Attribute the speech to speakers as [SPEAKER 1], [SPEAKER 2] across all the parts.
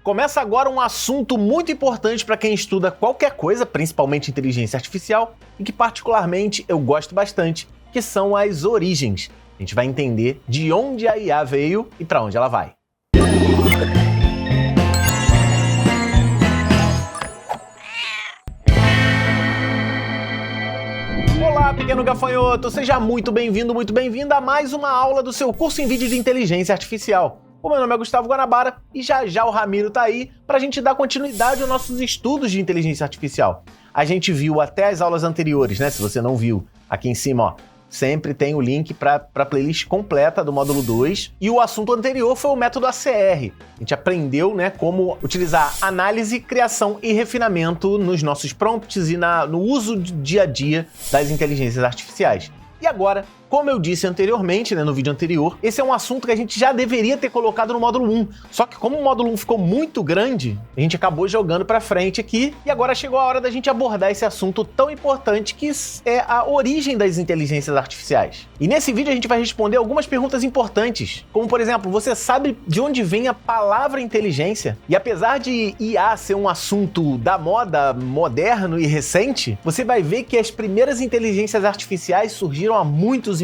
[SPEAKER 1] Começa agora um assunto muito importante para quem estuda qualquer coisa, principalmente inteligência artificial, e que particularmente eu gosto bastante, que são as origens. A gente vai entender de onde a IA veio e para onde ela vai. Olá, pequeno gafanhoto! Seja muito bem-vindo, muito bem-vinda a mais uma aula do seu curso em vídeo de inteligência artificial. O meu nome é Gustavo Guanabara e já o Ramiro tá aí pra gente dar continuidade aos nossos estudos de inteligência artificial. A gente viu até as aulas anteriores, né? Se você não viu, aqui em cima, ó, sempre tem o link para a playlist completa do módulo 2. E o assunto anterior foi o método ACR. A gente aprendeu, né, como utilizar análise, criação e refinamento nos nossos prompts e no uso do dia a dia das inteligências artificiais. E agora, como eu disse anteriormente, né, no vídeo anterior, esse é um assunto que a gente já deveria ter colocado no módulo 1. Só que como o módulo 1 ficou muito grande, a gente acabou jogando pra frente aqui, e agora chegou a hora da gente abordar esse assunto tão importante que é a origem das inteligências artificiais. E nesse vídeo a gente vai responder algumas perguntas importantes, como por exemplo, você sabe de onde vem a palavra inteligência? E apesar de IA ser um assunto da moda, moderno e recente, você vai ver que as primeiras inteligências artificiais surgiram há muitos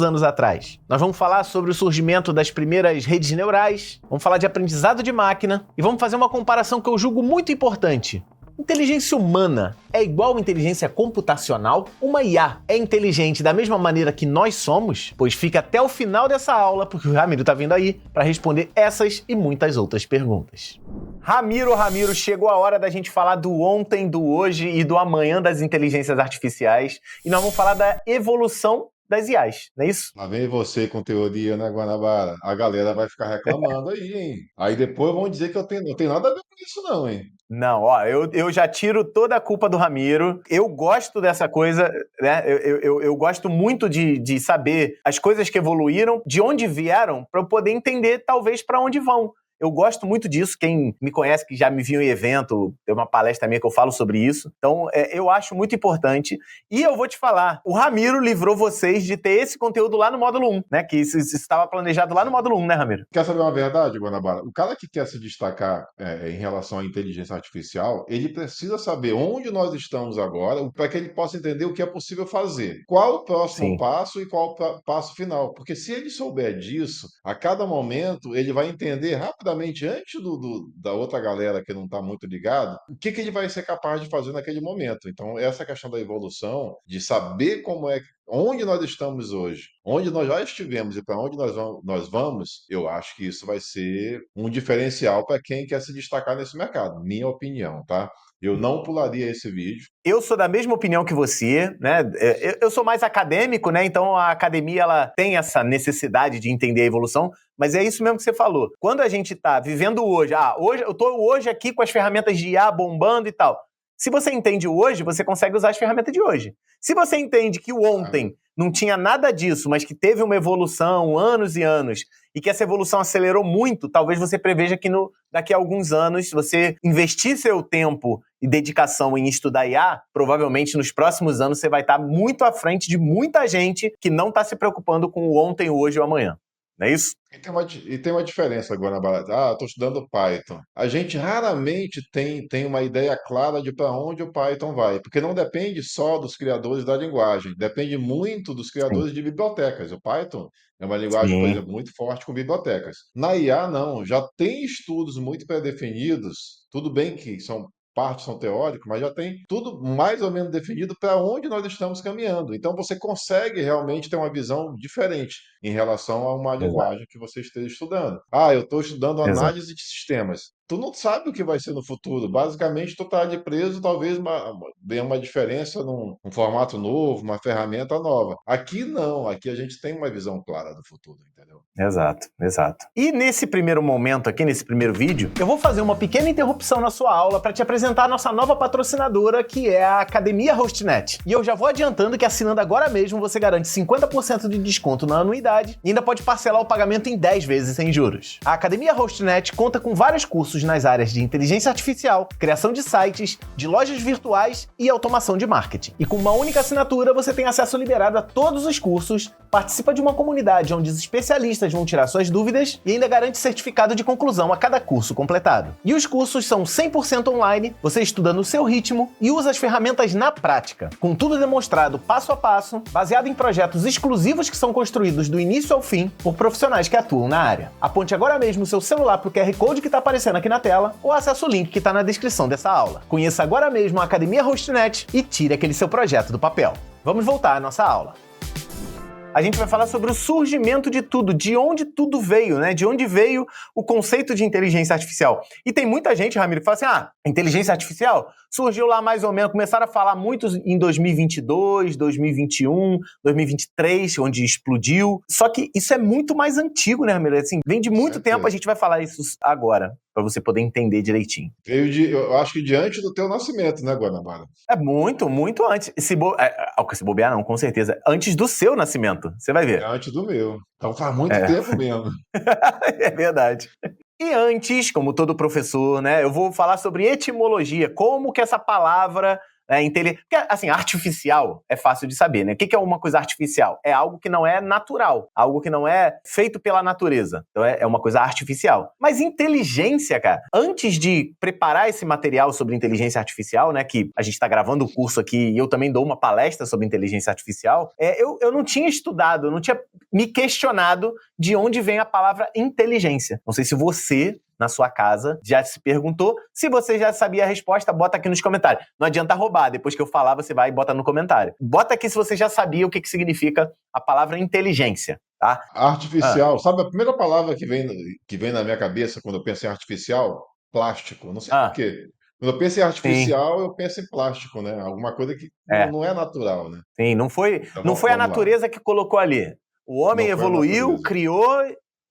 [SPEAKER 1] anos atrás. Nós vamos falar sobre o surgimento das primeiras redes neurais, vamos falar de aprendizado de máquina e vamos fazer uma comparação que eu julgo muito importante. Inteligência humana é igual a inteligência computacional? Uma IA é inteligente da mesma maneira que nós somos? Pois fica até o final dessa aula, porque o Ramiro tá vindo aí para responder essas e muitas outras perguntas. Ramiro, chegou a hora da gente falar do ontem, do hoje e do amanhã das inteligências artificiais. E nós vamos falar da evolução das IAs, não é isso?
[SPEAKER 2] Lá vem você com teoria, né, Guanabara? A galera vai ficar reclamando aí, hein? Aí depois vão dizer que não tem nada a ver com isso, não, hein?
[SPEAKER 1] Não, ó, eu já tiro toda a culpa do Ramiro. Eu gosto dessa coisa, né? Eu gosto muito de saber as coisas que evoluíram, de onde vieram, para eu poder entender, talvez, para onde vão. Eu gosto muito disso. Quem me conhece, que já me viu em evento, tem uma palestra minha que eu falo sobre isso. Então, eu acho muito importante. E eu vou te falar, o Ramiro livrou vocês de ter esse conteúdo lá no módulo 1, né? Que isso estava planejado lá no módulo 1, né, Ramiro?
[SPEAKER 2] Quer saber uma verdade, Guanabara? O cara que quer se destacar em relação à inteligência artificial, ele precisa saber onde nós estamos agora para que ele possa entender o que é possível fazer. Qual o próximo
[SPEAKER 1] Sim.
[SPEAKER 2] passo e qual o passo final. Porque se ele souber disso, a cada momento ele vai entender rapidamente, antes da outra galera que não está muito ligada, o que ele vai ser capaz de fazer naquele momento. Então, essa questão da evolução, de saber onde nós estamos hoje, onde nós já estivemos e para onde nós vamos, eu acho que isso vai ser um diferencial para quem quer se destacar nesse mercado. Minha opinião, tá? Eu não pularia esse vídeo.
[SPEAKER 1] Eu sou da mesma opinião que você, né? Eu sou mais acadêmico, né? Então a academia ela tem essa necessidade de entender a evolução, mas é isso mesmo que você falou. Quando a gente está vivendo hoje, eu estou hoje aqui com as ferramentas de IA bombando e tal. Se você entende o hoje, você consegue usar as ferramentas de hoje. Se você entende que o ontem não tinha nada disso, mas que teve uma evolução, anos e anos, e que essa evolução acelerou muito, talvez você preveja que daqui a alguns anos, se você investir seu tempo e dedicação em estudar IA, provavelmente nos próximos anos você vai estar muito à frente de muita gente que não está se preocupando com o ontem, o hoje e o amanhã. Não é isso?
[SPEAKER 2] E tem uma diferença agora na barata. Estou estudando Python. A gente raramente tem uma ideia clara de para onde o Python vai, porque não depende só dos criadores da linguagem, depende muito dos
[SPEAKER 1] Sim.
[SPEAKER 2] criadores de bibliotecas. O Python é uma linguagem, por
[SPEAKER 1] Sim.
[SPEAKER 2] exemplo, muito forte com bibliotecas. Na IA, não. Já tem estudos muito pré-definidos. Tudo bem que partes são teóricas, mas já tem tudo mais ou menos definido para onde nós estamos caminhando. Então você consegue realmente ter uma visão diferente em relação a uma
[SPEAKER 1] Exato.
[SPEAKER 2] linguagem que você esteja estudando. Eu estou estudando
[SPEAKER 1] Exato.
[SPEAKER 2] análise de sistemas. Tu não sabe o que vai ser no futuro. Basicamente, tu está ali preso, talvez dê uma diferença num formato novo, uma ferramenta nova. Aqui não, aqui a gente tem uma visão clara do futuro, entendeu?
[SPEAKER 1] Exato. E nesse primeiro momento aqui, nesse primeiro vídeo, eu vou fazer uma pequena interrupção na sua aula para te apresentar a nossa nova patrocinadora, que é a Academia Hostnet. E eu já vou adiantando que assinando agora mesmo você garante 50% de desconto na anuidade mensalidade e ainda pode parcelar o pagamento em 10 vezes sem juros. A Academia HostNet conta com vários cursos nas áreas de inteligência artificial, criação de sites, de lojas virtuais e automação de marketing. E com uma única assinatura você tem acesso liberado a todos os cursos, participa de uma comunidade onde os especialistas vão tirar suas dúvidas e ainda garante certificado de conclusão a cada curso completado. E os cursos são 100% online, você estuda no seu ritmo e usa as ferramentas na prática, com tudo demonstrado passo a passo, baseado em projetos exclusivos que são construídos do início ao fim por profissionais que atuam na área. Aponte agora mesmo o seu celular para o QR Code que está aparecendo aqui na tela ou acesse o link que está na descrição dessa aula. Conheça agora mesmo a Academia HostNet e tire aquele seu projeto do papel. Vamos voltar à nossa aula. A gente vai falar sobre o surgimento de tudo, de onde tudo veio, né? De onde veio o conceito de inteligência artificial. E tem muita gente, Ramiro, que fala assim, inteligência artificial surgiu lá mais ou menos, começaram a falar muito em 2022, 2021, 2023, onde explodiu. Só que isso é muito mais antigo, né, Ramiro? Assim, vem de muito tempo, a gente vai falar isso agora, para você poder entender direitinho.
[SPEAKER 2] Eu acho que diante do teu nascimento, né, Guanabara?
[SPEAKER 1] É muito, muito antes. Se bobear não, com certeza. Antes do seu nascimento, você vai ver.
[SPEAKER 2] É antes do meu. Então faz muito tempo mesmo.
[SPEAKER 1] É verdade. E antes, como todo professor, né, eu vou falar sobre etimologia, como que essa palavra... Porque, assim, artificial é fácil de saber, né? O que é uma coisa artificial? É algo que não é natural, algo que não é feito pela natureza. Então é uma coisa artificial. Mas inteligência, cara, antes de preparar esse material sobre inteligência artificial, né, que a gente está gravando o curso aqui e eu também dou uma palestra sobre inteligência artificial, eu não tinha estudado, eu não tinha me questionado de onde vem a palavra inteligência. Não sei se você... na sua casa, já se perguntou. Se você já sabia a resposta, bota aqui nos comentários. Não adianta roubar, depois que eu falar, você vai e bota no comentário. Bota aqui se você já sabia o que significa a palavra inteligência, tá?
[SPEAKER 2] Artificial, sabe a primeira palavra que vem na minha cabeça quando eu penso em artificial? Plástico, não sei por quê. Quando eu penso em artificial, eu penso em plástico, né? Alguma coisa que não é natural, né?
[SPEAKER 1] Sim, não foi
[SPEAKER 2] Então,
[SPEAKER 1] a natureza que colocou ali. O homem evoluiu, criou...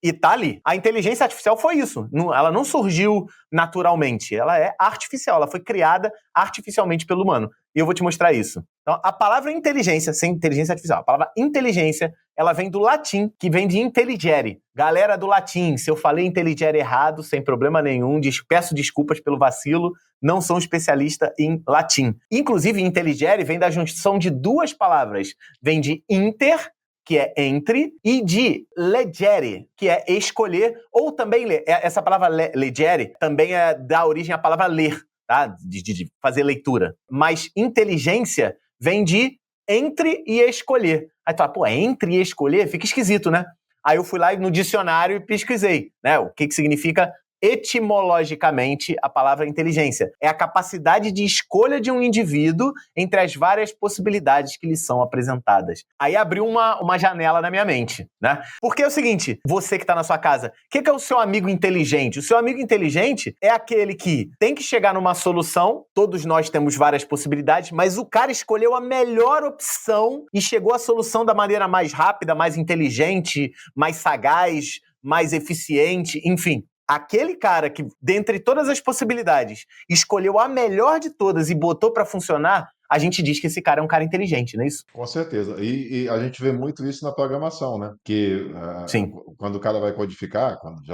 [SPEAKER 1] e tá ali. A inteligência artificial foi isso. Ela não surgiu naturalmente. Ela é artificial. Ela foi criada artificialmente pelo humano. E eu vou te mostrar isso. Então, a palavra inteligência, sem inteligência artificial, a palavra inteligência, ela vem do latim, que vem de intelligere. Galera do latim, se eu falei intelligere errado, sem problema nenhum, peço desculpas pelo vacilo, não sou um especialista em latim. Inclusive, intelligere vem da junção de duas palavras. Vem de inter, que é entre, e de legere, que é escolher, ou também ler. Essa palavra legere também dá origem à palavra ler, tá? De fazer leitura. Mas inteligência vem de entre e escolher. Aí tu fala, entre e escolher? Fica esquisito, né? Aí eu fui lá no dicionário e pesquisei, né? O que significa etimologicamente a palavra inteligência. É a capacidade de escolha de um indivíduo entre as várias possibilidades que lhe são apresentadas. Aí abriu uma janela na minha mente, né? Porque é o seguinte, você que está na sua casa, o que é o seu amigo inteligente? O seu amigo inteligente é aquele que tem que chegar numa solução, todos nós temos várias possibilidades, mas o cara escolheu a melhor opção e chegou à solução da maneira mais rápida, mais inteligente, mais sagaz, mais eficiente, enfim. Aquele cara que, dentre todas as possibilidades, escolheu a melhor de todas e botou para funcionar, a gente diz que esse cara é um cara inteligente, não é isso?
[SPEAKER 2] Com certeza. E a gente vê muito isso na programação, né? Que
[SPEAKER 1] Sim.
[SPEAKER 2] quando o cara vai codificar, quando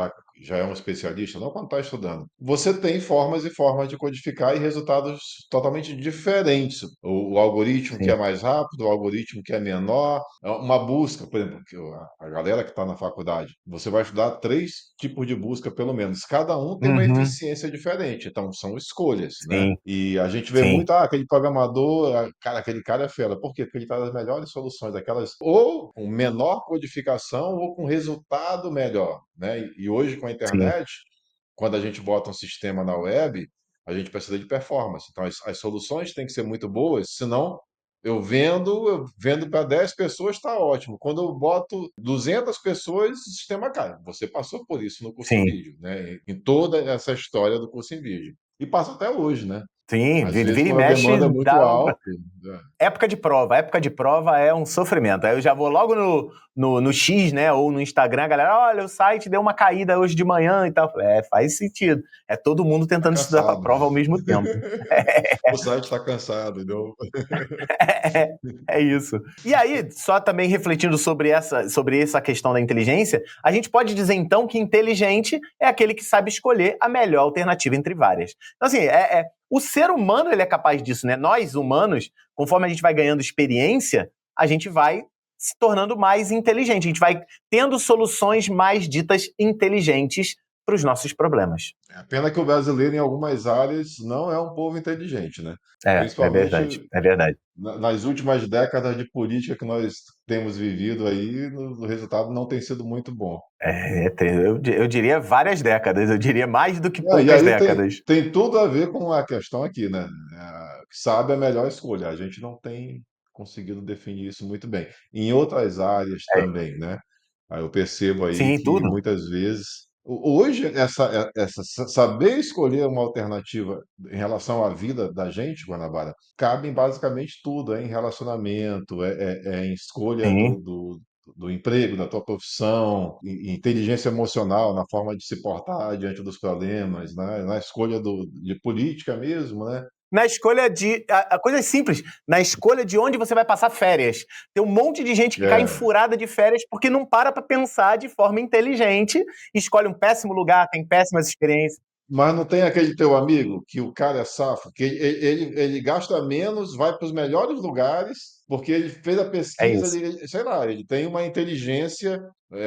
[SPEAKER 2] já é um especialista, não quando está estudando, você tem formas e formas de codificar e resultados totalmente diferentes. O algoritmo que é
[SPEAKER 1] Sim.
[SPEAKER 2] mais rápido, o algoritmo que é menor, uma busca, por exemplo, que a galera que está na faculdade, você vai estudar 3 tipos de busca, pelo menos. Cada um tem uma
[SPEAKER 1] Uhum.
[SPEAKER 2] eficiência diferente, então são escolhas, né?
[SPEAKER 1] Sim.
[SPEAKER 2] E a gente vê
[SPEAKER 1] Sim.
[SPEAKER 2] muito, aquele programador, cara, aquele cara é fera. Por quê? Porque ele traz as melhores soluções, aquelas ou com menor codificação ou com resultado melhor, né? E hoje com a
[SPEAKER 1] Sim.
[SPEAKER 2] internet, quando a gente bota um sistema na web, a gente precisa de performance. Então as soluções têm que ser muito boas, senão eu vendo para 10 pessoas, está ótimo. Quando eu boto 200 pessoas, o sistema cai. Você passou por isso no curso em
[SPEAKER 1] Sim.
[SPEAKER 2] vídeo, né? Em toda essa história do curso em vídeo. E passa até hoje, né?
[SPEAKER 1] Sim,
[SPEAKER 2] Às vezes,
[SPEAKER 1] vira e
[SPEAKER 2] quando a
[SPEAKER 1] mexe,
[SPEAKER 2] demanda é muito
[SPEAKER 1] dá
[SPEAKER 2] alta, né?
[SPEAKER 1] época de prova é um sofrimento. Aí eu já vou logo no X, né, ou no Instagram, a galera, olha, o site deu uma caída hoje de manhã e tal. Eu falei, faz sentido. É todo mundo
[SPEAKER 2] Tá
[SPEAKER 1] tentando estudar para a
[SPEAKER 2] cansado.
[SPEAKER 1] prova ao mesmo tempo.
[SPEAKER 2] O site está cansado, entendeu?
[SPEAKER 1] É isso. E aí, só também refletindo sobre essa questão da inteligência, a gente pode dizer então que inteligente é aquele que sabe escolher a melhor alternativa entre várias. Então, assim, o ser humano ele é capaz disso, né? Nós, humanos, conforme a gente vai ganhando experiência, a gente vai se tornando mais inteligente, a gente vai tendo soluções mais ditas inteligentes para os nossos problemas.
[SPEAKER 2] É pena que o brasileiro, em algumas áreas, não é um povo inteligente, né?
[SPEAKER 1] É
[SPEAKER 2] Principalmente
[SPEAKER 1] verdade, é verdade.
[SPEAKER 2] nas últimas décadas de política que nós temos vivido aí, o resultado não tem sido muito bom.
[SPEAKER 1] Eu diria várias décadas, eu diria mais do que
[SPEAKER 2] E
[SPEAKER 1] poucas
[SPEAKER 2] aí tem,
[SPEAKER 1] décadas.
[SPEAKER 2] tem tudo a ver com a questão aqui, né? Sabe a melhor escolha. A gente não tem conseguido definir isso muito bem. Em outras áreas
[SPEAKER 1] É,
[SPEAKER 2] também, né? Aí eu percebo aí
[SPEAKER 1] sim,
[SPEAKER 2] que
[SPEAKER 1] tudo.
[SPEAKER 2] muitas vezes, hoje, saber escolher uma alternativa em relação à vida da gente, Guanabara, cabe em basicamente tudo, é em relacionamento, é em escolha
[SPEAKER 1] Sim,
[SPEAKER 2] do emprego, da tua profissão, inteligência emocional na forma de se portar diante dos problemas, né? Na escolha de política mesmo, né?
[SPEAKER 1] na escolha de. A coisa é simples. Na escolha de onde você vai passar férias. Tem um monte de gente que cai
[SPEAKER 2] É,
[SPEAKER 1] enfurada de férias porque não para pensar de forma inteligente, escolhe um péssimo lugar, tem péssimas experiências.
[SPEAKER 2] mas não tem aquele teu amigo que o cara é safo, que ele gasta menos, vai para os melhores lugares, porque ele fez a
[SPEAKER 1] É
[SPEAKER 2] pesquisa,
[SPEAKER 1] isso.
[SPEAKER 2] sei lá, ele tem uma inteligência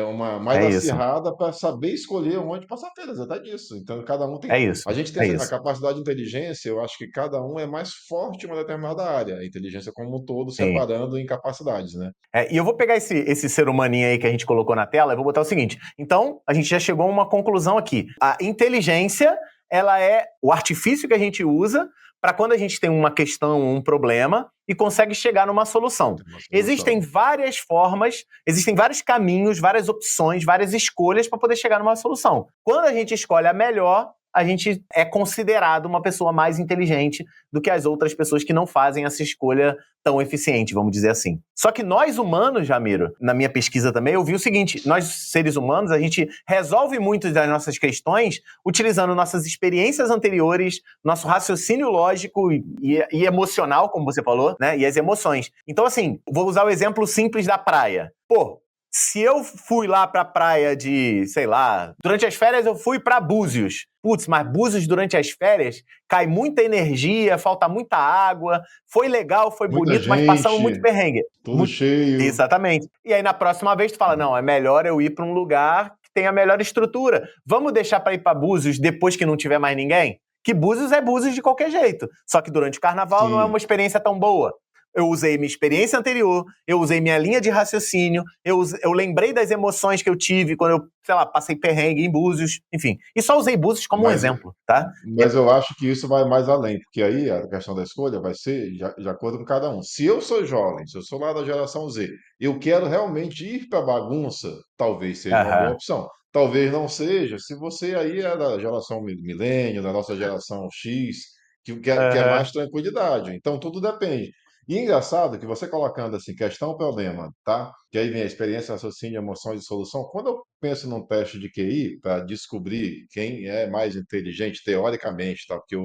[SPEAKER 2] uma mais
[SPEAKER 1] É isso.
[SPEAKER 2] acirrada para saber escolher onde passar férias, até disso. Então, cada um tem.
[SPEAKER 1] É isso.
[SPEAKER 2] A gente tem
[SPEAKER 1] É
[SPEAKER 2] a
[SPEAKER 1] isso.
[SPEAKER 2] capacidade de inteligência, eu acho que cada um é mais forte em uma determinada área, a inteligência como um todo,
[SPEAKER 1] Sim.
[SPEAKER 2] separando em capacidades, né?
[SPEAKER 1] E eu vou pegar esse ser humaninho aí que a gente colocou na tela e vou botar o seguinte. Então, a gente já chegou a uma conclusão aqui. A inteligência, ela é o artifício que a gente usa para quando a gente tem uma questão, um problema e consegue chegar numa solução.
[SPEAKER 2] Tem uma
[SPEAKER 1] Existem
[SPEAKER 2] solução.
[SPEAKER 1] várias formas, existem vários caminhos, várias opções, várias escolhas para poder chegar numa solução. Quando a gente escolhe a melhor, a gente é considerado uma pessoa mais inteligente do que as outras pessoas que não fazem essa escolha tão eficiente, vamos dizer assim. Só que nós humanos, Jamiro, na minha pesquisa também, eu vi o seguinte, nós seres humanos, a gente resolve muitas das nossas questões utilizando nossas experiências anteriores, nosso raciocínio lógico e emocional, como você falou, né? E as emoções. Então, assim, vou usar o exemplo simples da praia. Pô, se eu fui lá pra praia de, sei lá, durante as férias eu fui pra Búzios. Putz, mas Búzios durante as férias cai muita energia, falta muita água, foi legal, foi
[SPEAKER 2] Muita
[SPEAKER 1] bonito, mas passamos muito
[SPEAKER 2] gente,
[SPEAKER 1] perrengue.
[SPEAKER 2] tudo cheio.
[SPEAKER 1] Exatamente. E aí na próxima vez tu fala, não, é melhor eu ir pra um lugar que tenha melhor estrutura. Vamos deixar pra ir pra Búzios depois que não tiver mais ninguém? Que Búzios é Búzios de qualquer jeito. Só que durante o carnaval não é uma
[SPEAKER 2] Sim.
[SPEAKER 1] experiência tão boa. Eu usei minha experiência anterior, eu usei minha linha de raciocínio, eu lembrei das emoções que eu tive quando eu, sei lá, passei perrengue em Búzios, enfim. E só usei Búzios como um
[SPEAKER 2] Mas,
[SPEAKER 1] exemplo, tá?
[SPEAKER 2] mas eu acho que isso vai mais além, porque aí a questão da escolha vai ser de acordo com cada um. Se eu sou jovem, se eu sou lá da geração Z, eu quero realmente ir para a bagunça, talvez seja uma boa
[SPEAKER 1] Aham,
[SPEAKER 2] opção. Talvez não seja, se você aí é da geração milênio, da nossa geração X, que é
[SPEAKER 1] aham.
[SPEAKER 2] mais tranquilidade. Então tudo depende. E engraçado que você colocando assim, questão, problema, tá? Que aí vem a experiência, raciocínio, emoções e solução. Quando eu penso num teste de QI para descobrir quem é mais inteligente, teoricamente, tá? Porque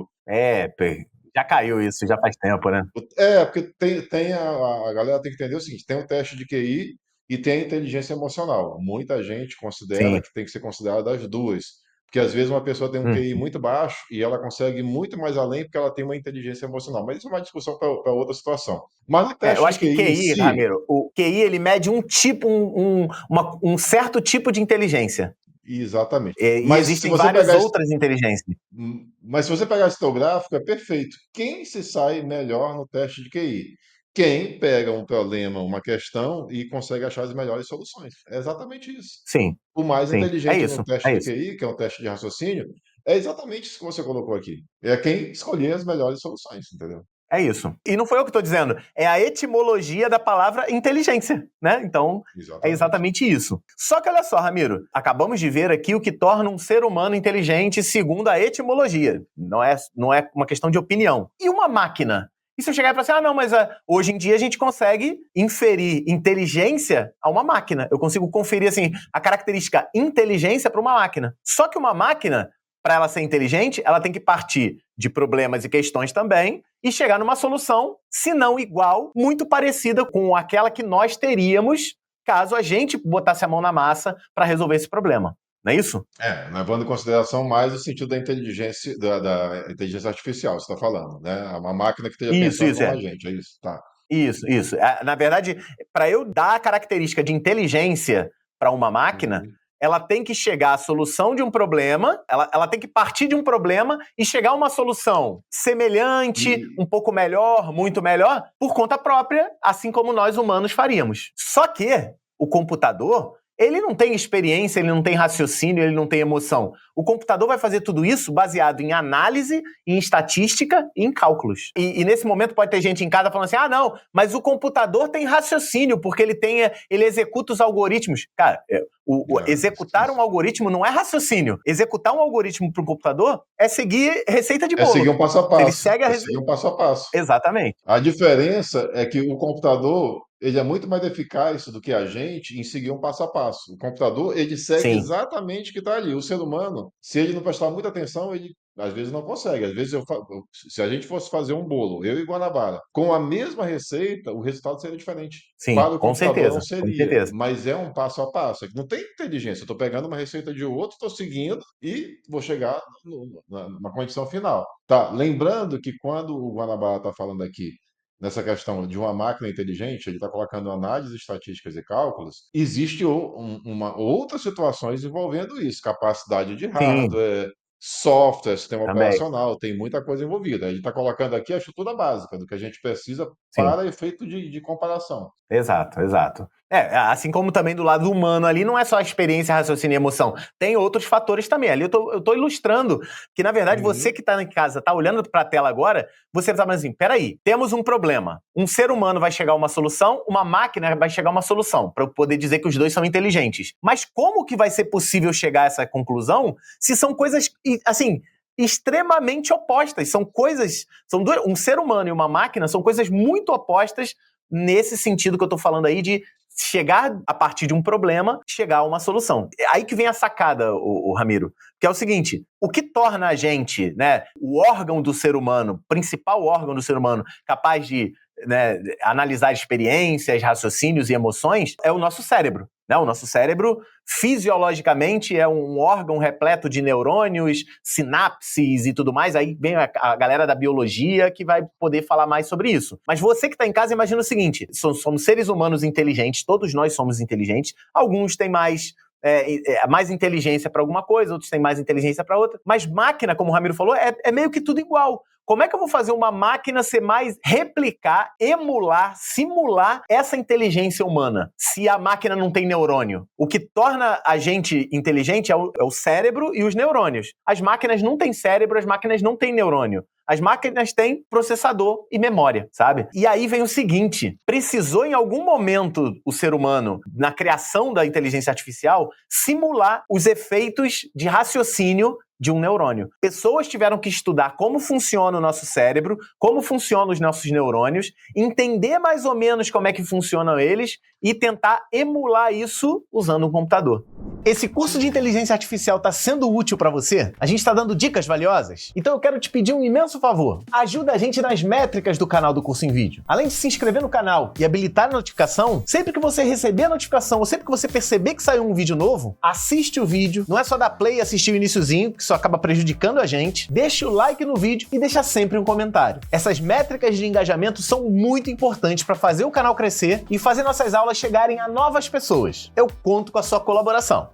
[SPEAKER 1] Já caiu isso, já faz tempo, né?
[SPEAKER 2] porque tem a galera tem que entender o seguinte: tem o teste de QI e tem a inteligência emocional. Muita gente considera
[SPEAKER 1] Sim.
[SPEAKER 2] que tem que ser considerada as duas. Porque às vezes uma pessoa tem um
[SPEAKER 1] Hum.
[SPEAKER 2] QI muito baixo e ela consegue ir muito mais além porque ela tem uma inteligência emocional. Mas isso é uma discussão para outra situação. Mas no
[SPEAKER 1] Eu
[SPEAKER 2] teste de
[SPEAKER 1] acho que
[SPEAKER 2] QI em
[SPEAKER 1] QI,
[SPEAKER 2] si,
[SPEAKER 1] Ramiro, o QI ele mede um tipo, um certo tipo de inteligência.
[SPEAKER 2] exatamente.
[SPEAKER 1] E
[SPEAKER 2] Mas se
[SPEAKER 1] existem
[SPEAKER 2] você
[SPEAKER 1] várias
[SPEAKER 2] pegar
[SPEAKER 1] outras inteligências.
[SPEAKER 2] Mas se você pegar esse teu gráfico, é perfeito. Quem se sai melhor no teste de QI? Quem pega um problema, uma questão e consegue achar as melhores soluções. É exatamente isso.
[SPEAKER 1] Sim,
[SPEAKER 2] O mais
[SPEAKER 1] sim. É
[SPEAKER 2] inteligente no
[SPEAKER 1] isso,
[SPEAKER 2] teste
[SPEAKER 1] é
[SPEAKER 2] de
[SPEAKER 1] isso.
[SPEAKER 2] QI, que é um teste de raciocínio, é exatamente isso que você colocou aqui. É quem escolher as melhores soluções, entendeu?
[SPEAKER 1] É isso. E não foi eu que estou dizendo, é a etimologia da palavra inteligência, né? Então, é exatamente isso. Só que olha só, Ramiro, acabamos de ver aqui o que torna um ser humano inteligente segundo a etimologia. Não é uma questão de opinião. E uma máquina? E se eu chegar e falar assim, não, mas hoje em dia a gente consegue inferir inteligência a uma máquina. Eu consigo conferir, assim, a característica inteligência para uma máquina. Só que uma máquina, para ela ser inteligente, ela tem que partir de problemas e questões também e chegar numa solução, se não igual, muito parecida com aquela que nós teríamos caso a gente botasse a mão na massa para resolver esse problema. Não é isso?
[SPEAKER 2] Levando em consideração mais o sentido da inteligência, da inteligência artificial, você está falando, né? Uma máquina que esteja pensando como a gente, é isso? Tá.
[SPEAKER 1] Isso. Na verdade, para eu dar a característica de inteligência para uma máquina, ela tem que chegar à solução de um problema, ela tem que partir de um problema e chegar a uma solução semelhante, um pouco melhor, muito melhor, por conta própria, assim como nós humanos faríamos. Só que o computador, ele não tem experiência, ele não tem raciocínio, ele não tem emoção. O computador vai fazer tudo isso baseado em análise, em estatística e em cálculos. E nesse momento pode ter gente em casa falando assim, não, mas o computador tem raciocínio, porque ele executa os algoritmos. Cara, executar um algoritmo não é raciocínio. Executar um algoritmo para um computador é seguir receita de bolo.
[SPEAKER 2] É seguir um passo a passo.
[SPEAKER 1] Ele segue
[SPEAKER 2] seguir um passo a passo.
[SPEAKER 1] Exatamente.
[SPEAKER 2] A diferença é que o computador, ele é muito mais eficaz do que a gente em seguir um passo a passo. O computador, ele segue exatamente o que está ali. O ser humano, se ele não prestar muita atenção, ele às vezes não consegue. Às vezes, se a gente fosse fazer um bolo, eu e Guanabara, com a mesma receita, o resultado seria diferente.
[SPEAKER 1] Sim,
[SPEAKER 2] para o
[SPEAKER 1] com
[SPEAKER 2] computador
[SPEAKER 1] certeza,
[SPEAKER 2] não seria.
[SPEAKER 1] com certeza.
[SPEAKER 2] Mas é um passo a passo. Não tem inteligência. Eu estou pegando uma receita de outro, estou seguindo e vou chegar na condição final. Tá, lembrando que quando o Guanabara está falando aqui nessa questão de uma máquina inteligente, ele está colocando análise, estatísticas e cálculos, existe outras situações envolvendo isso, capacidade de hardware, software, sistema operacional, tem muita coisa envolvida. Ele está colocando aqui a estrutura básica do que a gente precisa para efeito de comparação.
[SPEAKER 1] Exato. Assim como também do lado humano ali, não é só a experiência, raciocínio e emoção. Tem outros fatores também. Ali eu tô ilustrando que, na verdade, você que está em casa, está olhando para a tela agora, você está falando assim, peraí, temos um problema. Um ser humano vai chegar a uma solução, uma máquina vai chegar a uma solução, para eu poder dizer que os dois são inteligentes. Mas como que vai ser possível chegar a essa conclusão se são coisas, assim, extremamente opostas? São coisas, um ser humano e uma máquina são coisas muito opostas nesse sentido que eu tô falando aí de chegar a partir de um problema, chegar a uma solução. Aí que vem a sacada, o Ramiro, que é o seguinte, o que torna a gente, né, o órgão do ser humano, principal órgão do ser humano, capaz de analisar experiências, raciocínios e emoções, é o nosso cérebro. O nosso cérebro, fisiologicamente, é um órgão repleto de neurônios, sinapses e tudo mais. Aí vem a galera da biologia que vai poder falar mais sobre isso. Mas você que está em casa, imagina o seguinte, somos seres humanos inteligentes, todos nós somos inteligentes, alguns têm mais inteligência para alguma coisa, outros têm mais inteligência para outra, mas máquina, como o Ramiro falou, é meio que tudo igual. Como é que eu vou fazer uma máquina replicar, emular, simular essa inteligência humana, se a máquina não tem neurônio? O que torna a gente inteligente é o cérebro e os neurônios. As máquinas não têm cérebro, as máquinas não têm neurônio. As máquinas têm processador e memória, sabe? E aí vem o seguinte, precisou em algum momento o ser humano, na criação da inteligência artificial, simular os efeitos de raciocínio de um neurônio. Pessoas tiveram que estudar como funciona o nosso cérebro, como funcionam os nossos neurônios, entender mais ou menos como é que funcionam eles e tentar emular isso usando um computador. Esse curso de inteligência artificial está sendo útil para você? A gente está dando dicas valiosas? Então eu quero te pedir um imenso favor. Ajuda a gente nas métricas do canal do Curso em Vídeo. Além de se inscrever no canal e habilitar a notificação, sempre que você receber a notificação ou sempre que você perceber que saiu um vídeo novo, assiste o vídeo. Não é só dar play e assistir o iniciozinho, que isso acaba prejudicando a gente. Deixa o like no vídeo e deixa sempre um comentário. Essas métricas de engajamento são muito importantes para fazer o canal crescer e fazer nossas aulas chegarem a novas pessoas. Eu conto com a sua colaboração.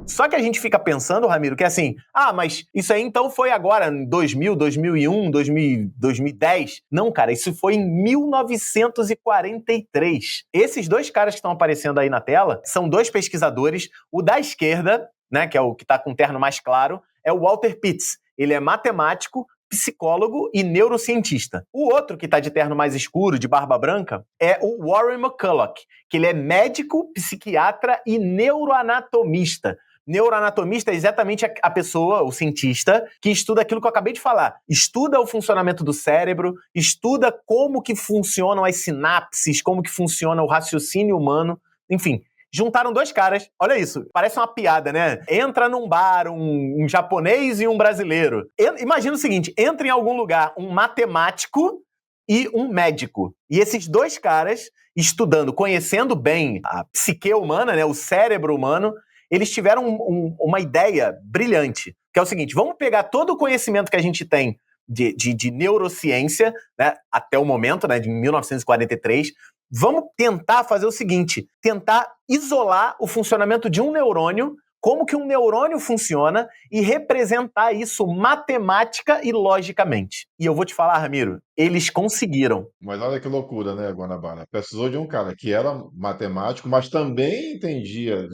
[SPEAKER 1] Só que a gente fica pensando, Ramiro, que é assim, mas isso aí então foi agora em 2000, 2001, 2010. Não, cara, isso foi em 1943. Esses dois caras que estão aparecendo aí na tela são dois pesquisadores. O da esquerda, né, que é o que está com o terno mais claro, é o Walter Pitts. Ele é matemático, psicólogo e neurocientista. O outro, que está de terno mais escuro, de barba branca, é o Warren McCulloch, que ele é médico, psiquiatra e neuroanatomista. Neuroanatomista é exatamente a pessoa, o cientista, que estuda aquilo que eu acabei de falar. Estuda o funcionamento do cérebro, estuda como que funcionam as sinapses, como que funciona o raciocínio humano, enfim. Juntaram dois caras, olha isso, parece uma piada, né? Entra num bar um japonês e um brasileiro. Imagina o seguinte, entra em algum lugar um matemático e um médico. E esses dois caras, estudando, conhecendo bem a psique humana, né, o cérebro humano, eles tiveram uma ideia brilhante, que é o seguinte, vamos pegar todo o conhecimento que a gente tem de neurociência, né, até o momento, né, de 1943, vamos tentar fazer o seguinte, tentar isolar o funcionamento de um neurônio, como que um neurônio funciona e representar isso matemática e logicamente. E eu vou te falar, Ramiro, eles conseguiram.
[SPEAKER 2] Mas olha que loucura, né, Guanabara? Precisou de um cara que era matemático, mas também entendia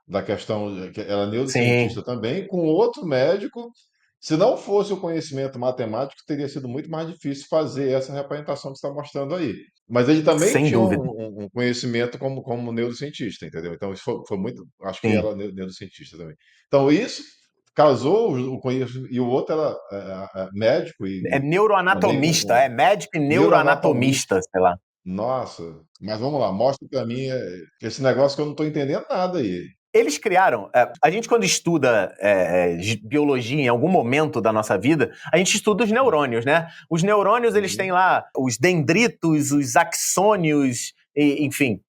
[SPEAKER 2] da questão, que era
[SPEAKER 1] Sim,
[SPEAKER 2] neurocientista também, com outro médico. Se não fosse o conhecimento matemático, teria sido muito mais difícil fazer essa representação que você está mostrando aí. Mas ele também
[SPEAKER 1] sem
[SPEAKER 2] tinha
[SPEAKER 1] dúvida.
[SPEAKER 2] um conhecimento como neurocientista, entendeu? Então, isso foi muito. Acho que
[SPEAKER 1] Sim.
[SPEAKER 2] era neurocientista também. Então, isso casou o conhecimento, e o outro era médico
[SPEAKER 1] É
[SPEAKER 2] e também
[SPEAKER 1] neuroanatomista, é médico e neuroanatomista,
[SPEAKER 2] neuroanatomista.
[SPEAKER 1] sei lá.
[SPEAKER 2] Nossa, mas vamos lá, mostra para mim esse negócio que eu não estou entendendo nada aí.
[SPEAKER 1] Eles criaram, a gente quando estuda biologia em algum momento da nossa vida, a gente estuda os neurônios, né? Os neurônios, eles têm
[SPEAKER 2] Uhum.
[SPEAKER 1] lá os dendritos, os axônios, enfim.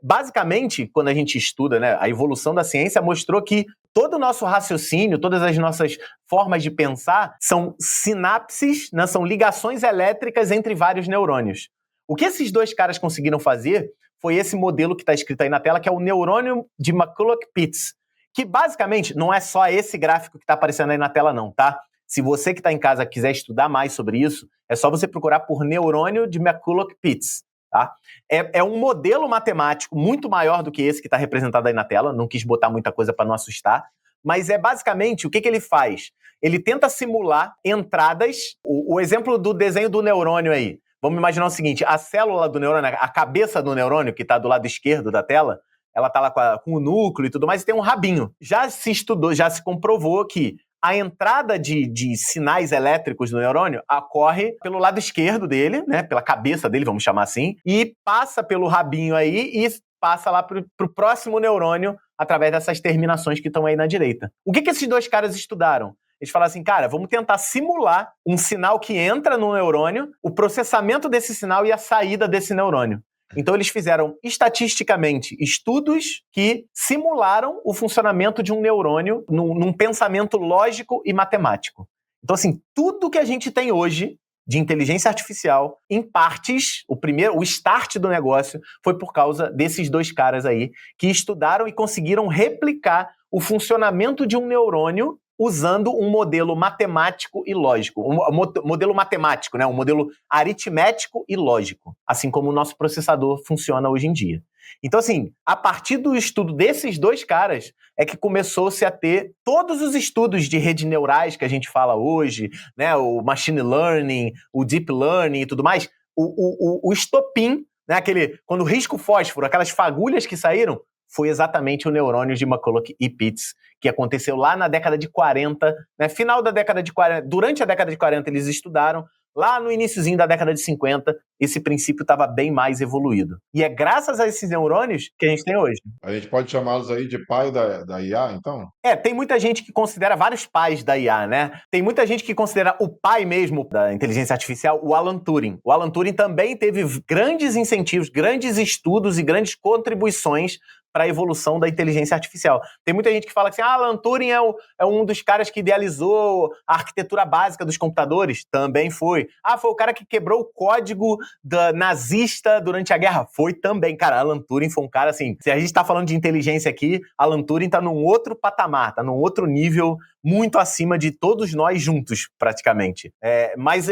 [SPEAKER 1] Basicamente, quando a gente estuda, né, a evolução da ciência mostrou que todo o nosso raciocínio, todas as nossas formas de pensar são sinapses, né, são ligações elétricas entre vários neurônios. O que esses dois caras conseguiram fazer foi esse modelo que está escrito aí na tela, que é o neurônio de McCulloch-Pitts, que basicamente não é só esse gráfico que está aparecendo aí na tela não, tá? Se você que está em casa quiser estudar mais sobre isso, é só você procurar por neurônio de McCulloch-Pitts, tá? É um modelo matemático muito maior do que esse que está representado aí na tela, não quis botar muita coisa para não assustar, mas é basicamente o que ele faz? Ele tenta simular entradas, o exemplo do desenho do neurônio aí, vamos imaginar o seguinte, a célula do neurônio, a cabeça do neurônio, que está do lado esquerdo da tela, ela está lá com o núcleo e tudo mais, e tem um rabinho. Já se estudou, já se comprovou que a entrada de sinais elétricos do neurônio ocorre pelo lado esquerdo dele, né, pela cabeça dele, vamos chamar assim, e passa pelo rabinho aí e passa lá para o próximo neurônio através dessas terminações que estão aí na direita. O que esses dois caras estudaram? Eles falaram assim, cara, vamos tentar simular um sinal que entra no neurônio, o processamento desse sinal e a saída desse neurônio. Então eles fizeram, estatisticamente, estudos que simularam o funcionamento de um neurônio num pensamento lógico e matemático. Então, assim, tudo que a gente tem hoje de inteligência artificial, em partes, o start do negócio foi por causa desses dois caras aí, que estudaram e conseguiram replicar o funcionamento de um neurônio usando um modelo matemático e lógico. Um modelo matemático, né? Um modelo aritmético e lógico. Assim como o nosso processador funciona hoje em dia. Então, assim, a partir do estudo desses dois caras é que começou-se a ter todos os estudos de redes neurais que a gente fala hoje, né? O machine learning, o deep learning e tudo mais. O estopim, né? Quando risca o fósforo, aquelas fagulhas que saíram, foi exatamente o neurônio de McCulloch e Pitts, que aconteceu lá na década de 40, né? Final da década de 40, durante a década de 40 eles estudaram, lá no iniciozinho da década de 50, esse princípio estava bem mais evoluído. E é graças a esses neurônios que a gente tem hoje.
[SPEAKER 2] A gente pode chamá-los aí de pai da IA, então?
[SPEAKER 1] Tem muita gente que considera vários pais da IA, né? Tem muita gente que considera o pai mesmo da inteligência artificial o Alan Turing. O Alan Turing também teve grandes incentivos, grandes estudos e grandes contribuições para a evolução da inteligência artificial. Tem muita gente que fala assim, Alan Turing é um dos caras que idealizou a arquitetura básica dos computadores. Também foi. Foi o cara que quebrou o código nazista durante a guerra. Foi também. Cara, Alan Turing foi um cara assim, se a gente está falando de inteligência aqui, Alan Turing está num outro patamar, está num outro nível muito acima de todos nós juntos, praticamente. Mas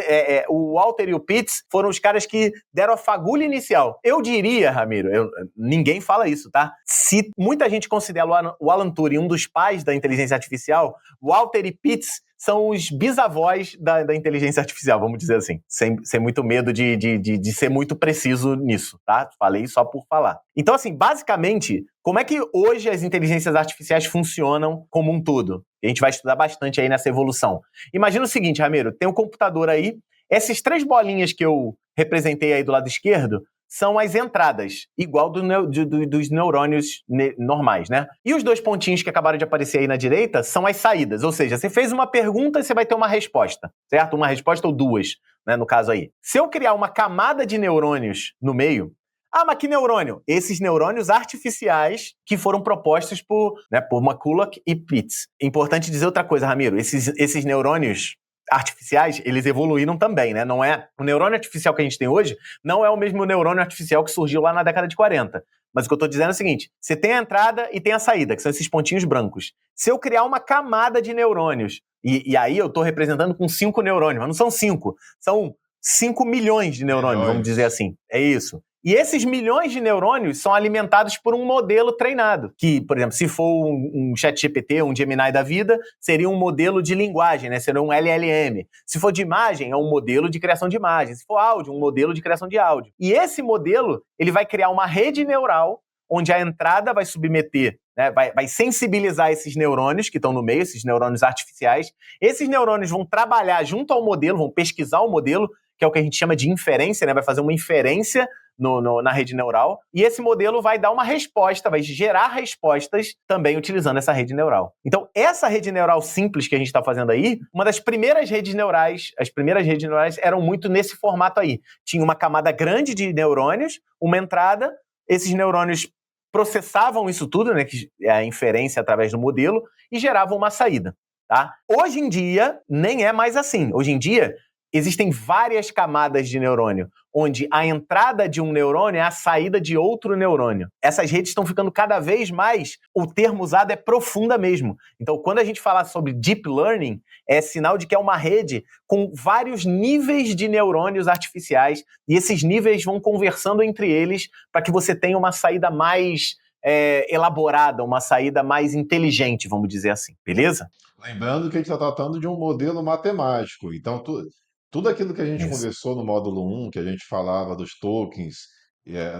[SPEAKER 1] o Walter e o Pitts foram os caras que deram a fagulha inicial. Eu diria, Ramiro, ninguém fala isso, tá? Se muita gente considera o Alan Turing um dos pais da inteligência artificial, Walter e Pitts são os bisavós da inteligência artificial, vamos dizer assim, sem muito medo de ser muito preciso nisso, tá? Falei só por falar. Então, assim, basicamente, como é que hoje as inteligências artificiais funcionam como um todo? A gente vai estudar bastante aí nessa evolução. Imagina o seguinte, Ramiro, tem um computador aí, essas 3 bolinhas que eu representei aí do lado esquerdo são as entradas, igual dos neurônios normais, né? E os 2 pontinhos que acabaram de aparecer aí na direita são as saídas, ou seja, você fez uma pergunta e você vai ter uma resposta, certo? Uma resposta ou 2, né, no caso aí. Se eu criar uma camada de neurônios no meio, mas que neurônio? Esses neurônios artificiais que foram propostos por McCulloch e Pitts. Importante dizer outra coisa, Ramiro, esses neurônios artificiais, eles evoluíram também, né? Não é o neurônio artificial que a gente tem hoje, não é o mesmo neurônio artificial que surgiu lá na década de 40. Mas o que eu estou dizendo é o seguinte, você tem a entrada e tem a saída, que são esses pontinhos brancos. Se eu criar uma camada de neurônios, e aí eu estou representando com 5 neurônios, mas não são 5, são 5 milhões de neurônios, vamos dizer assim. É isso. E esses milhões de neurônios são alimentados por um modelo treinado, que, por exemplo, se for um ChatGPT, um Gemini da vida, seria um modelo de linguagem, né? Seria um LLM. Se for de imagem, é um modelo de criação de imagem. Se for áudio, um modelo de criação de áudio. E esse modelo, ele vai criar uma rede neural, onde a entrada vai submeter, né, vai sensibilizar esses neurônios que estão no meio, esses neurônios artificiais. Esses neurônios vão trabalhar junto ao modelo, vão pesquisar o modelo, que é o que a gente chama de inferência, né? Vai fazer uma inferência na rede neural, e esse modelo vai dar uma resposta, vai gerar respostas também utilizando essa rede neural. Então, essa rede neural simples que a gente está fazendo aí, uma das primeiras redes neurais, as primeiras redes neurais eram muito nesse formato aí. Tinha uma camada grande de neurônios, uma entrada, esses neurônios processavam isso tudo, né, que é a inferência através do modelo, e geravam uma saída, tá? Hoje em dia, nem é mais assim. Hoje em dia, existem várias camadas de neurônio, onde a entrada de um neurônio é a saída de outro neurônio. Essas redes estão ficando cada vez mais, o termo usado é profunda mesmo. Então, quando a gente fala sobre deep learning, é sinal de que é uma rede com vários níveis de neurônios artificiais, e esses níveis vão conversando entre eles para que você tenha uma saída mais elaborada, uma saída mais inteligente, vamos dizer assim. Beleza?
[SPEAKER 2] Lembrando que a gente está tratando de um modelo matemático. Então, tudo aquilo que a gente conversou no módulo 1, que a gente falava dos tokens,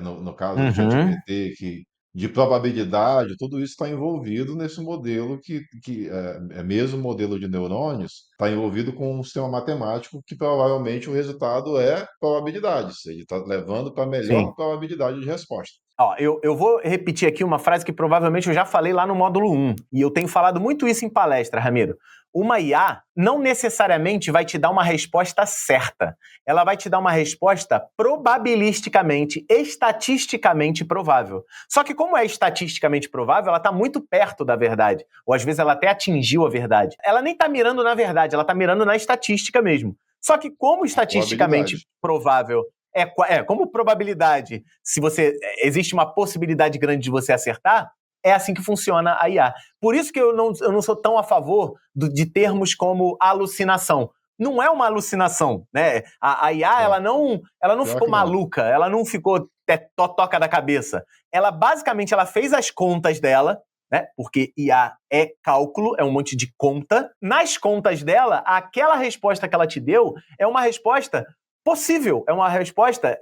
[SPEAKER 2] no caso do ChatGPT, de probabilidade, tudo isso está envolvido nesse modelo que é mesmo modelo de neurônios, está envolvido com um sistema matemático que provavelmente o resultado é probabilidades. Ele está levando para a melhor probabilidade de resposta.
[SPEAKER 1] Ó, eu vou repetir aqui uma frase que provavelmente eu já falei lá no módulo 1, e eu tenho falado muito isso em palestra, Ramiro. Uma IA não necessariamente vai te dar uma resposta certa. Ela vai te dar uma resposta probabilisticamente, estatisticamente provável. Só que como é estatisticamente provável, ela está muito perto da verdade. Ou às vezes ela até atingiu a verdade. Ela nem está mirando na verdade, ela está mirando na estatística mesmo. Só que como estatisticamente provável como probabilidade, se existe uma possibilidade grande de você acertar, é assim que funciona a IA. Por isso que eu não sou tão a favor de termos como alucinação. Não é uma alucinação, né? A IA, ela não ficou maluca, ela não ficou toca da cabeça. Ela, basicamente, ela fez as contas dela, né? Porque IA é cálculo, é um monte de conta. Nas contas dela, aquela resposta que ela te deu é uma resposta possível, é uma resposta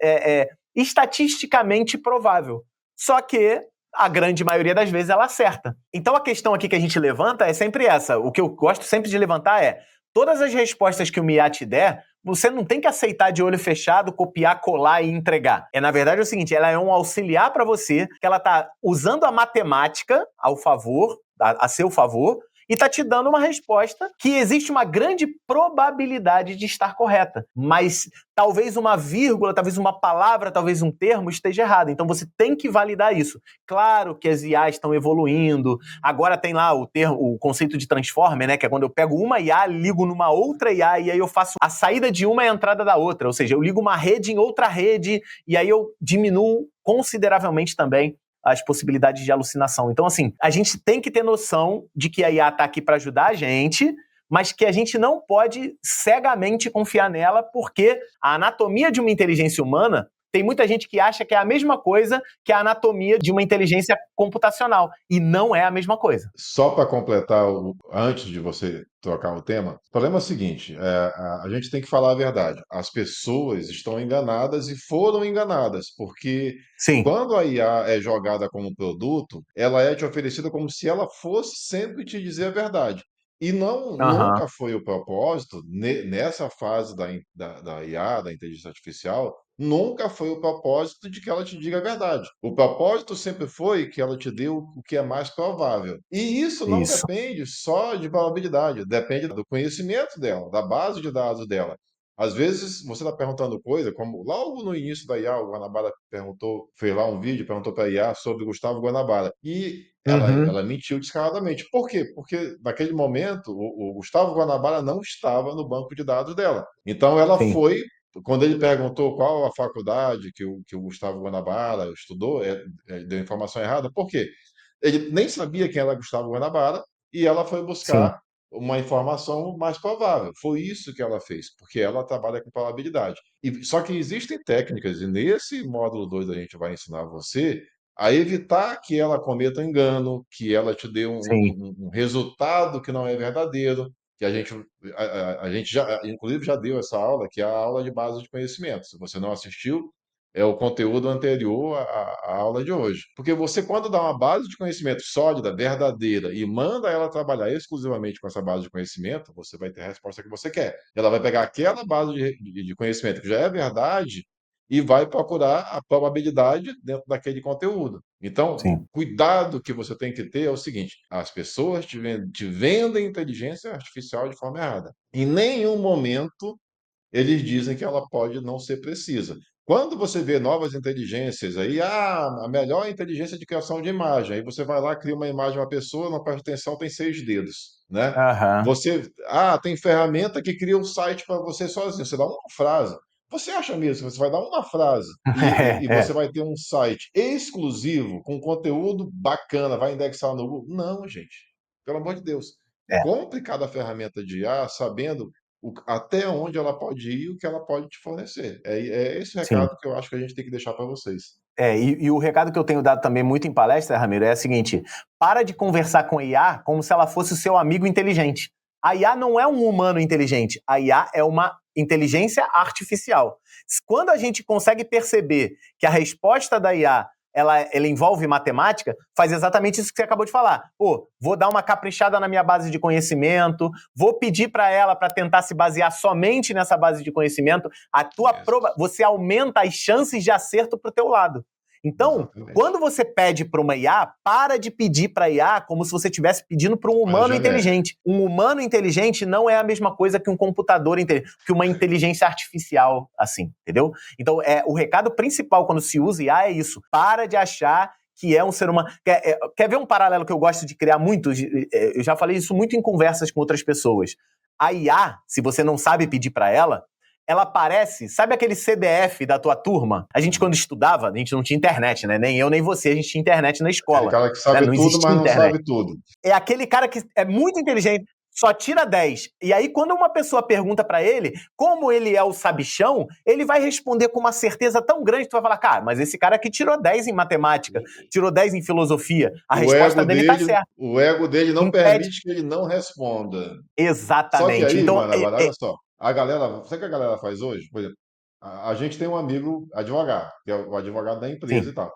[SPEAKER 1] estatisticamente provável. Só que a grande maioria das vezes ela acerta. Então a questão aqui que a gente levanta é sempre essa. O que eu gosto sempre de levantar é: todas as respostas que o IA te der, você não tem que aceitar de olho fechado, copiar, colar e entregar. Na verdade é o seguinte, ela é um auxiliar para você, que ela está usando a matemática a seu favor, e está te dando uma resposta que existe uma grande probabilidade de estar correta. Mas talvez uma vírgula, talvez uma palavra, talvez um termo esteja errado. Então você tem que validar isso. Claro que as IAs estão evoluindo. Agora tem lá o conceito de transformer, né? Que é quando eu pego uma IA, ligo numa outra IA e aí eu faço a saída de uma e a entrada da outra. Ou seja, eu ligo uma rede em outra rede e aí eu diminuo consideravelmente também as possibilidades de alucinação. Então, assim, a gente tem que ter noção de que a IA está aqui para ajudar a gente, mas que a gente não pode cegamente confiar nela, porque a anatomia de uma inteligência humana Tem muita gente que acha que é a mesma coisa que a anatomia de uma inteligência computacional, e não é a mesma coisa.
[SPEAKER 2] Só para completar, antes de você trocar o tema, o problema é o seguinte: a gente tem que falar a verdade. As pessoas estão enganadas e foram enganadas, porque
[SPEAKER 1] Sim.
[SPEAKER 2] quando a IA é jogada como produto, ela é te oferecida como se ela fosse sempre te dizer a verdade. E não,
[SPEAKER 1] Aham.
[SPEAKER 2] nunca foi o propósito, nessa fase da IA, da inteligência artificial, nunca foi o propósito de que ela te diga a verdade. O propósito sempre foi que ela te dê o que é mais provável. E isso não
[SPEAKER 1] Isso.
[SPEAKER 2] depende só de probabilidade, depende do conhecimento dela, da base de dados dela. Às vezes você está perguntando coisa, como logo no início da IA, o Guanabara perguntou, fez lá um vídeo, perguntou para a IA sobre Gustavo Guanabara. E
[SPEAKER 1] Uhum.
[SPEAKER 2] ela mentiu descaradamente. Por quê? Porque naquele momento o Gustavo Guanabara não estava no banco de dados dela. Então ela
[SPEAKER 1] Sim.
[SPEAKER 2] foi, quando ele perguntou qual a faculdade que o Gustavo Guanabara estudou, deu informação errada. Por quê? Ele nem sabia quem era Gustavo Guanabara e ela foi
[SPEAKER 1] Sim.
[SPEAKER 2] buscar uma informação mais provável. Foi isso que ela fez, porque ela trabalha com probabilidade. Só que existem técnicas, e nesse módulo 2 a gente vai ensinar você a evitar que ela cometa engano, que ela te dê
[SPEAKER 1] Sim.
[SPEAKER 2] um resultado que não é verdadeiro, que a gente já, inclusive, já deu essa aula, que é a aula de base de conhecimento. Se você não assistiu, é o conteúdo anterior à aula de hoje. Porque você, quando dá uma base de conhecimento sólida, verdadeira, e manda ela trabalhar exclusivamente com essa base de conhecimento, você vai ter a resposta que você quer. Ela vai pegar aquela base de conhecimento que já é verdade e vai procurar a probabilidade dentro daquele conteúdo. Então,
[SPEAKER 1] Sim.
[SPEAKER 2] cuidado que você tem que ter é o seguinte: as pessoas te vendem inteligência artificial de forma errada. Em nenhum momento eles dizem que ela pode não ser precisa. Quando você vê novas inteligências aí, a melhor inteligência de criação de imagem, aí você vai lá, cria uma imagem de uma pessoa, não presta atenção, tem 6 dedos, né?
[SPEAKER 1] Aham.
[SPEAKER 2] Tem ferramenta que cria um site para você sozinho, você dá uma frase. Você acha mesmo que você vai dar uma frase e
[SPEAKER 1] É,
[SPEAKER 2] você vai ter um site exclusivo, com conteúdo bacana, vai indexar no Google? Não, gente. Pelo amor de Deus.
[SPEAKER 1] é,
[SPEAKER 2] Compre cada ferramenta de IA sabendo até onde ela pode ir e o que ela pode te fornecer. É esse
[SPEAKER 1] sim.
[SPEAKER 2] recado que eu acho que a gente tem que deixar para vocês.
[SPEAKER 1] E o recado que eu tenho dado também muito em palestra, Ramiro, é o seguinte: para de conversar com a IA como se ela fosse o seu amigo inteligente. A IA não é um humano inteligente, a IA é uma inteligência artificial. Quando a gente consegue perceber que a resposta da IA ela envolve matemática, faz exatamente isso que você acabou de falar. Pô, vou dar uma caprichada na minha base de conhecimento, vou pedir para ela para tentar se basear somente nessa base de conhecimento.
[SPEAKER 2] Yes.
[SPEAKER 1] Você aumenta as chances de acerto para o teu lado. Então,
[SPEAKER 2] Exatamente.
[SPEAKER 1] quando você pede para uma IA, para de pedir para a IA como se você estivesse pedindo para um
[SPEAKER 2] Coisa
[SPEAKER 1] humano
[SPEAKER 2] genérica.
[SPEAKER 1] inteligente. Um humano inteligente não é a mesma coisa que um computador inteligente, que uma inteligência artificial, assim, entendeu? Então, o recado principal quando se usa IA é isso. Para de achar que é um ser humano. Quer ver um paralelo que eu gosto de criar muito? Eu já falei isso muito em conversas com outras pessoas. A IA, se você não sabe pedir para ela parece, sabe aquele CDF da tua turma? A gente, quando estudava, a gente não tinha internet, né? Nem eu, nem você, a gente tinha internet na
[SPEAKER 2] Aquele
[SPEAKER 1] escola.
[SPEAKER 2] cara que
[SPEAKER 1] Né?
[SPEAKER 2] sabe
[SPEAKER 1] Não
[SPEAKER 2] tudo,
[SPEAKER 1] existia
[SPEAKER 2] mas não
[SPEAKER 1] internet.
[SPEAKER 2] sabe tudo.
[SPEAKER 1] É aquele cara que é muito inteligente, só tira 10. E aí, quando uma pessoa pergunta para ele, como ele é o sabichão, ele vai responder com uma certeza tão grande que tu vai falar, cara, mas esse cara aqui tirou 10 em matemática, tirou 10 em filosofia. A resposta dele tá certa.
[SPEAKER 2] O ego dele não
[SPEAKER 1] Impede.
[SPEAKER 2] permite que ele não responda. Só que
[SPEAKER 1] Exatamente.
[SPEAKER 2] aí,
[SPEAKER 1] Então,
[SPEAKER 2] Guanabara, olha só, a galera, sabe o que a galera faz hoje? Por exemplo, a gente tem um amigo advogado, que é o advogado da empresa e
[SPEAKER 1] sim,
[SPEAKER 2] tal.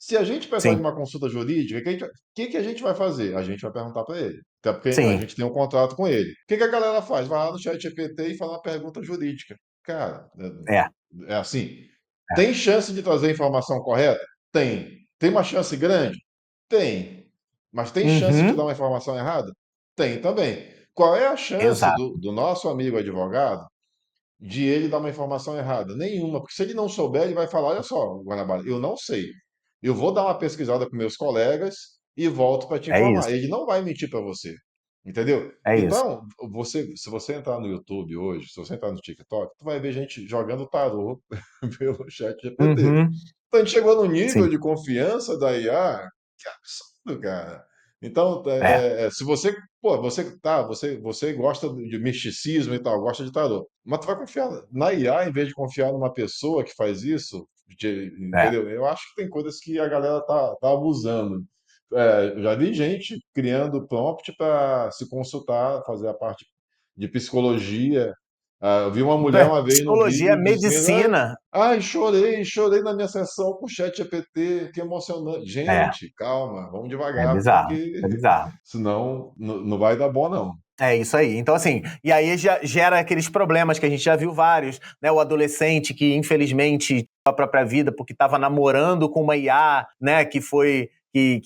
[SPEAKER 2] Se a gente precisar de
[SPEAKER 1] sim,
[SPEAKER 2] uma consulta jurídica, o que a gente vai fazer? A gente vai perguntar para ele. Até porque a
[SPEAKER 1] sim.
[SPEAKER 2] gente tem um contrato com ele. O que a galera faz? Vai lá no chat GPT e faz uma pergunta jurídica. Cara,
[SPEAKER 1] É,
[SPEAKER 2] é assim.
[SPEAKER 1] é.
[SPEAKER 2] Tem chance de trazer a informação correta? Tem. Tem uma chance grande? Tem. Mas tem chance de te dar
[SPEAKER 1] Uhum.
[SPEAKER 2] uma informação errada? Tem também. Qual é a chance
[SPEAKER 1] Exato.
[SPEAKER 2] do nosso amigo advogado de ele dar uma informação errada? Nenhuma, porque se ele não souber, ele vai falar: olha só, Guanabara, eu não sei. Eu vou dar uma pesquisada com meus colegas e volto para te
[SPEAKER 1] É
[SPEAKER 2] informar.
[SPEAKER 1] isso.
[SPEAKER 2] Ele não vai mentir para você. Entendeu?
[SPEAKER 1] É isso.
[SPEAKER 2] Então, se você entrar no YouTube hoje, se você entrar no TikTok, tu vai ver gente jogando tarô pelo chat GPT.
[SPEAKER 1] Uhum.
[SPEAKER 2] Então, a gente chegou no nível
[SPEAKER 1] Sim.
[SPEAKER 2] de confiança da IA que é absurdo, cara. Então,
[SPEAKER 1] É.
[SPEAKER 2] se você, pô, você gosta de misticismo e tal, gosta de tarô, mas tu vai confiar na IA em vez de confiar numa pessoa que faz isso? Entendeu? Eu acho que tem coisas que a galera tá abusando. Eu já vi gente criando prompt para se consultar, fazer a parte de psicologia. Eu vi uma mulher uma vez num
[SPEAKER 1] Psicologia,
[SPEAKER 2] vídeo dizendo: "Ai,
[SPEAKER 1] medicina.
[SPEAKER 2] ai, chorei na minha sessão com o ChatGPT, que emocionante".
[SPEAKER 1] É,
[SPEAKER 2] Gente, calma, vamos
[SPEAKER 1] é
[SPEAKER 2] devagar,
[SPEAKER 1] bizarro,
[SPEAKER 2] porque
[SPEAKER 1] é bizarro.
[SPEAKER 2] senão não vai dar bom, não.
[SPEAKER 1] É isso aí. Então, assim, e aí já gera aqueles problemas que a gente já viu vários, né? O adolescente que, infelizmente, a própria vida porque estava namorando com uma IA, né? Que foi. Que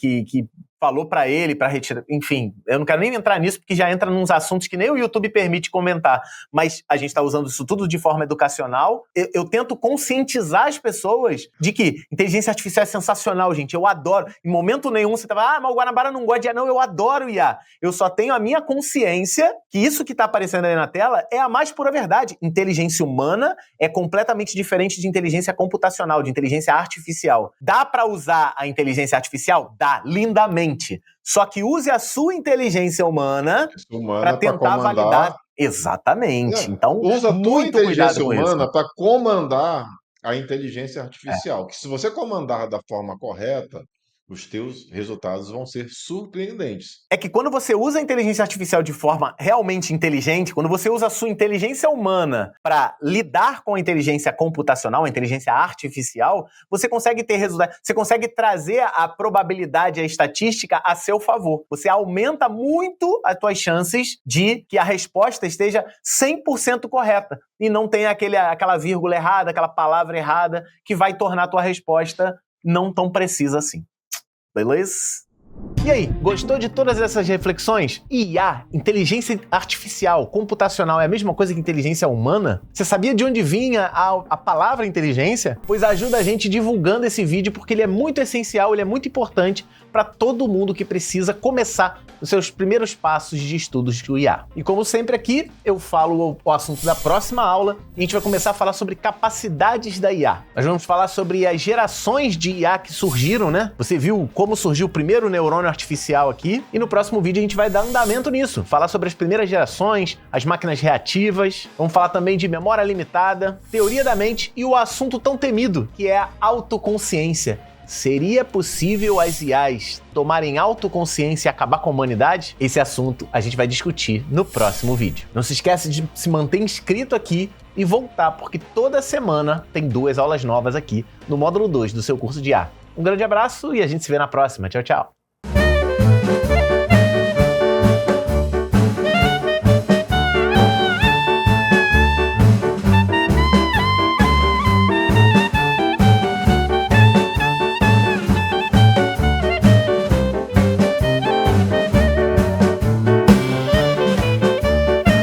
[SPEAKER 1] falou pra ele para retirar. Enfim, eu não quero nem entrar nisso porque já entra nos assuntos que nem o YouTube permite comentar. Mas a gente está usando isso tudo de forma educacional. Eu tento conscientizar as pessoas de que inteligência artificial é sensacional, gente. Eu adoro. Em momento nenhum você tava, mas o Guanabara não gosta de IA. Não, eu adoro IA. Eu só tenho a minha consciência que isso que está aparecendo aí na tela é a mais pura verdade. Inteligência humana é completamente diferente de inteligência computacional, de inteligência artificial. Dá para usar a inteligência artificial? Dá, lindamente. Só que use a sua inteligência humana para
[SPEAKER 2] Humana para
[SPEAKER 1] tentar validar.
[SPEAKER 2] comandar.
[SPEAKER 1] Exatamente. Então,
[SPEAKER 2] Usa a tua
[SPEAKER 1] muito cuidado
[SPEAKER 2] inteligência
[SPEAKER 1] com isso.
[SPEAKER 2] humana para comandar a inteligência
[SPEAKER 1] É.
[SPEAKER 2] artificial. Que se você comandar da forma correta, os teus resultados vão ser surpreendentes.
[SPEAKER 1] É que quando você usa a inteligência artificial de forma realmente inteligente, quando você usa a sua inteligência humana para lidar com a inteligência computacional, a inteligência artificial, você consegue ter resultados, você consegue trazer a probabilidade, a estatística a seu favor. Você aumenta muito as suas chances de que a resposta esteja 100% correta e não tenha aquela vírgula errada, aquela palavra errada que vai tornar a tua resposta não tão precisa assim. Beleza? E aí, gostou de todas essas reflexões? IA, inteligência artificial, computacional, é a mesma coisa que inteligência humana? Você sabia de onde vinha a palavra inteligência? Pois ajuda a gente divulgando esse vídeo porque ele é muito essencial, ele é muito importante para todo mundo que precisa começar os seus primeiros passos de estudos de IA. E como sempre aqui, eu falo o assunto da próxima aula e a gente vai começar a falar sobre capacidades da IA. Nós vamos falar sobre as gerações de IA que surgiram, né? Você viu como surgiu o primeiro neurônio artificial aqui e no próximo vídeo a gente vai dar andamento nisso, falar sobre as primeiras gerações, as máquinas reativas, vamos falar também de memória limitada, teoria da mente e o assunto tão temido que é a autoconsciência. Seria possível as IAs tomarem autoconsciência e acabar com a humanidade? Esse assunto a gente vai discutir no próximo vídeo. Não se esquece de se manter inscrito aqui e voltar, porque toda semana tem 2 aulas novas aqui no módulo 2 do seu curso de IA. Um grande abraço e a gente se vê na próxima. Tchau, tchau!